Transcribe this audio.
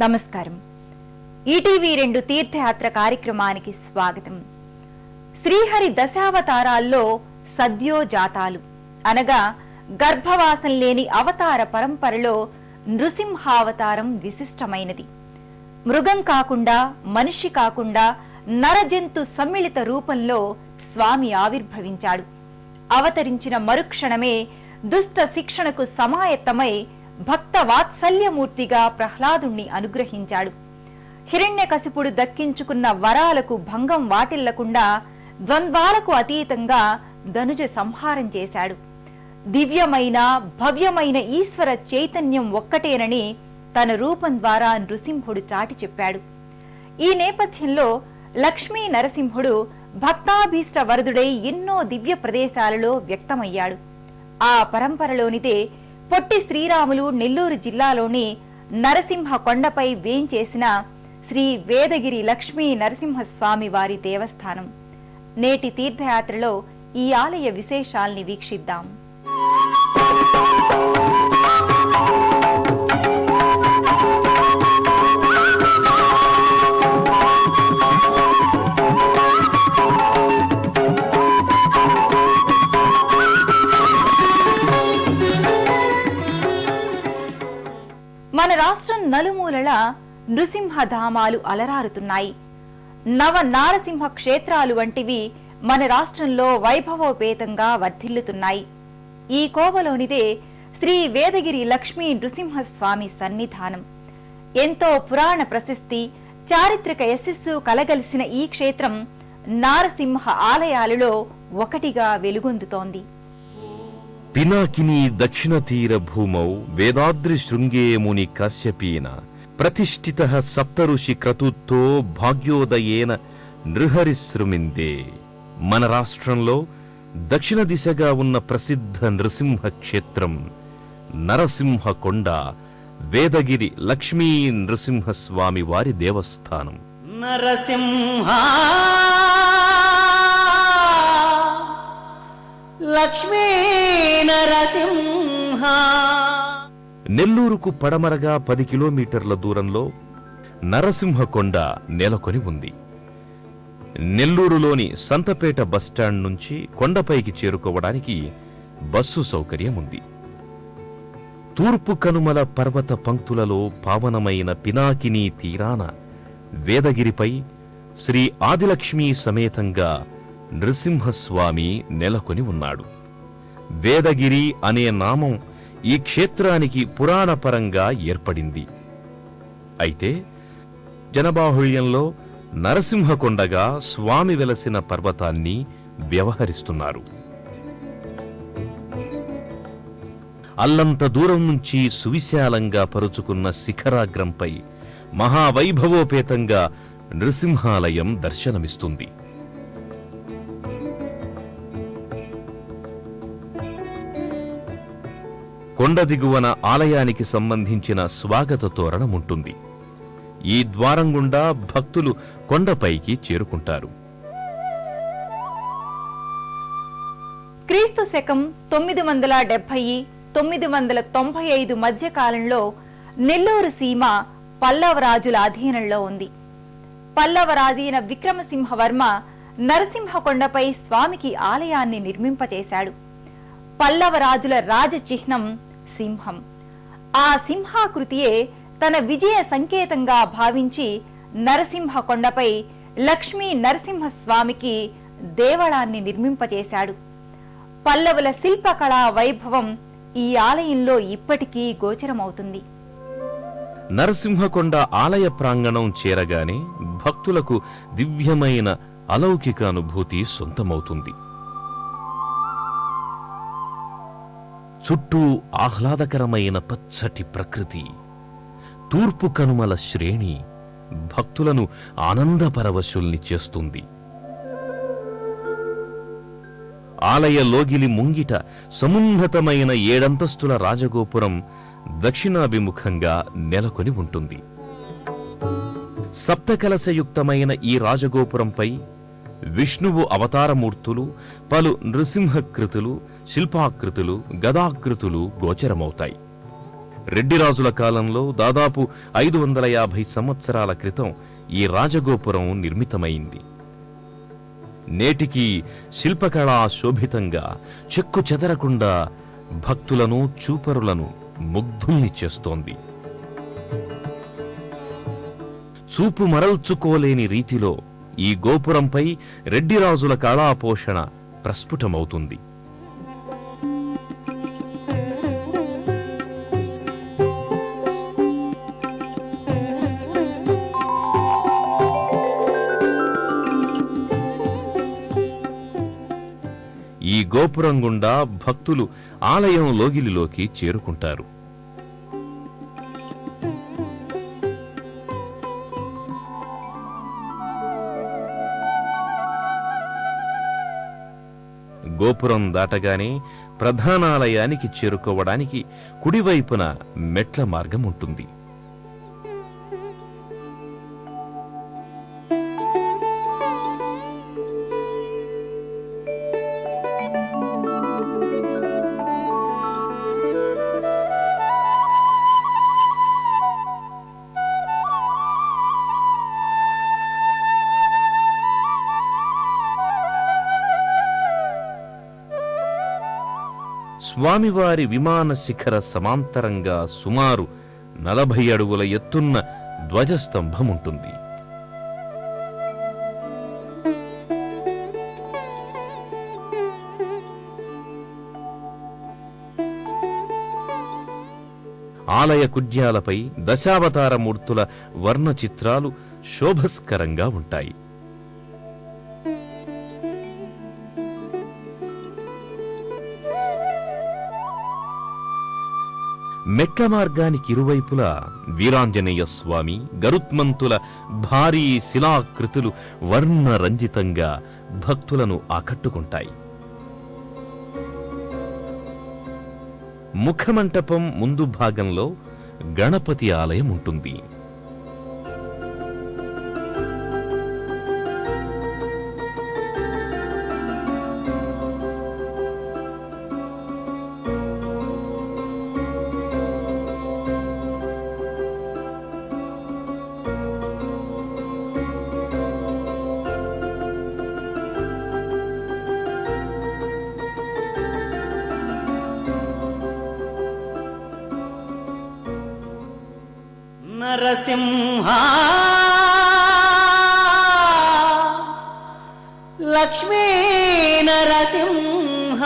నమస్కారం. ఈటీవీ2 తీర్థయాత్ర కార్యక్రమానికి స్వాగతం. శ్రీహరి దశావతారాల్లో సద్యోజాతాలు అనగా గర్భవాసం లేని అవతార పరంపరలో నృసింహావతారం విశిష్టమైనది. మృగం కాకుండా, మనిషి కాకుండా నరజంతు సమ్మిళిత రూపంలో స్వామి ఆవిర్భవించాడు. అవతరించిన మరుక్షణమే దుష్ట శిక్షణకు సమాయత్తమై భక్త వాత్సల్యమూర్తిగా ప్రహ్లాదుణ్ణి అనుగ్రహించాడు. హిరణ్యకశిపుడు దక్కించుకున్న వరాలకు భంగం వాటిల్లకుండా ద్వంద్వాలకు అతీతంగా ధనుజ సంహారం చేశాడు. దివ్యమైన భవ్యమైన ఈశ్వర చైతన్యం ఒక్కటేనని తన రూపం ద్వారా నృసింహుడు చాటి చెప్పాడు. ఈ నేపథ్యంలో లక్ష్మీ నరసింహుడు భక్తాభీష్ట వరదుడై ఎన్నో దివ్య ప్రదేశాలలో వ్యక్తమయ్యాడు. ఆ పరంపరలోనిదే పొట్టి శ్రీరాములు నెల్లూరు జిల్లాలోని నరసింహ కొండపై వేంచేసిన శ్రీ వేదగిరి లక్ష్మీ నరసింహస్వామి వారి దేవస్థానం. నేటి తీర్థయాత్రలో ఈ ఆలయ విశేషాల్ని వీక్షిద్దాం. మన రాష్ట్రం నలుమూలల నృసింహధామాలు అలరారుతున్నాయి. నవ నారసింహ క్షేత్రాలు వంటివి మన రాష్ట్రంలో వైభవోపేతంగా వర్ధిల్లుతున్నాయి. ఈ కోవలోనిదే శ్రీ వేదగిరి లక్ష్మీ నృసింహస్వామి సన్నిధానం. ఎంతో పురాణ ప్రశస్తి, చారిత్రక యశస్సు కలగలిసిన ఈ క్షేత్రం నారసింహ ఆలయాలలో ఒకటిగా వెలుగొందుతోంది. పినాకిని దక్షిణ తీర భూమౌ వేదాద్రి శృంగే ముని కాశ్యపేన ప్రతిష్ఠిత సప్తఋషి క్రతుత్తో భాగ్యోదయేన నృహరిశ్రుమిందే. మన రాష్ట్రంలో దక్షిణ దిశగా ఉన్న ప్రసిద్ధ నృసింహ క్షేత్రం నరసింహకొండ వేదగిరి లక్ష్మీ నృసింహస్వామి వారి దేవస్థానం. నరసింహ లక్ష్మీ నరసింహ. నెల్లూరుకు పడమరగా 10 కిలోమీటర్ల దూరంలో నరసింహకొండ నెలకొని ఉంది. నెల్లూరులోని సంతపేట బస్టాండ్ నుంచి కొండపైకి చేరుకోవడానికి బస్సు సౌకర్యం ఉంది. తూర్పు కనుమల పర్వత పంక్తులలో పావనమైన పినాకిని తీరాన వేదగిరిపై శ్రీ ఆదిలక్ష్మీ సమేతంగా నృసింహస్వామి నెలకొని ఉన్నాడు. వేదగిరి అనే నామం ఈ క్షేత్రానికి పురాణపరంగా ఏర్పడింది. అయితే జనబాహుళ్యంలో నరసింహకొండగా స్వామి వెలసిన పర్వతాన్ని వ్యవహరిస్తున్నారు. అల్లంత దూరం నుంచి సువిశాలంగా పరుచుకున్న శిఖరాగ్రంపై మహావైభవోపేతంగా నృసింహాలయం దర్శనమిస్తుంది. కొండ దిగువన ఆలయానికి సంబంధించిన స్వాగత తోరణముంటుంది. ఈ ద్వారం గుండా భక్తులు కొండపైకి చేరుకుంటారు. క్రీస్తు శకం 970-995 మధ్య కాలంలో నెల్లూరు సీమ పల్లవరాజుల అధీనంలో ఉంది. పల్లవరాజైన విక్రమసింహవర్మ నరసింహకొండపై స్వామికి ఆలయాన్ని నిర్మింపచేశాడు. పల్లవరాజుల రాజచిహ్నం సింహం. ఆ సింహాకృతియే తన విజయ సంకేతంగా భావించి నరసింహకొండపై లక్ష్మీ నరసింహస్వామికి దేవళాన్ని నిర్మింపచేశాడు. పల్లవుల శిల్పకళా వైభవం ఈ ఆలయంలో ఇప్పటికీ గోచరమవుతుంది. నరసింహకొండ ఆలయ ప్రాంగణం చేరగానే భక్తులకు దివ్యమైన అలౌకిక అనుభూతి సొంతమవుతుంది. చుట్టూ ఆహ్లాదకరమైన పచ్చటి ప్రకృతి, తూర్పు కనుమల శ్రేణి భక్తులను ఆనందపరవశుల్ని చేస్తుంది. ఆలయ లోగిలి ముంగిట సమున్నతమైన 7 అంతస్తుల రాజగోపురం దక్షిణాభిముఖంగా నెలకొని ఉంటుంది. సప్తకలశయుక్తమైన ఈ రాజగోపురంపై విష్ణువు అవతారమూర్తులు, పలు నృసింహకృతులు, శిల్పాకృతులు, గదాకృతులు గోచరమవుతాయి. రెడ్డి రాజుల కాలంలో దాదాపు 550 సంవత్సరాల క్రితం ఈ రాజగోపురం నిర్మితమైంది. నేటికి శిల్పకళా శోభితంగా చెక్కు చెదరకుండా భక్తులను చూపరులను ముగ్ధుల్ని చేస్తోంది. చూపు మరల్చుకోలేని రీతిలో ఈ గోపురంపై రెడ్డిరాజుల కళాపోషణ ప్రస్ఫుటమవుతుంది. ఈ గోపురం గుండా భక్తులు ఆలయం లోగిలిలోకి చేరుకుంటారు. గోపురం దాటగానే ప్రధానాలయానికి చేరుకోవడానికి కుడివైపున మెట్ల మార్గం ఉంటుంది. స్వామివారి విమాన శిఖర సమాంతరంగా సుమారు 40 అడుగుల ఎత్తున్న ధ్వజస్తంభముంటుంది. ఆలయ కుడ్యాలపై దశావతారమూర్తుల వర్ణ చిత్రాలు శోభస్కరంగా ఉంటాయి. మెట్ల మార్గానికి ఇరువైపులా వీరాంజనేయ స్వామి, గరుత్మంతుల భారీ శిలాకృతులు వర్ణరంజితంగా భక్తులను ఆకట్టుకుంటాయి. ముఖమంటపం ముందు భాగంలో గణపతి ఆలయం ఉంటుంది. నరసింహ లక్ష్మీ నరసింహ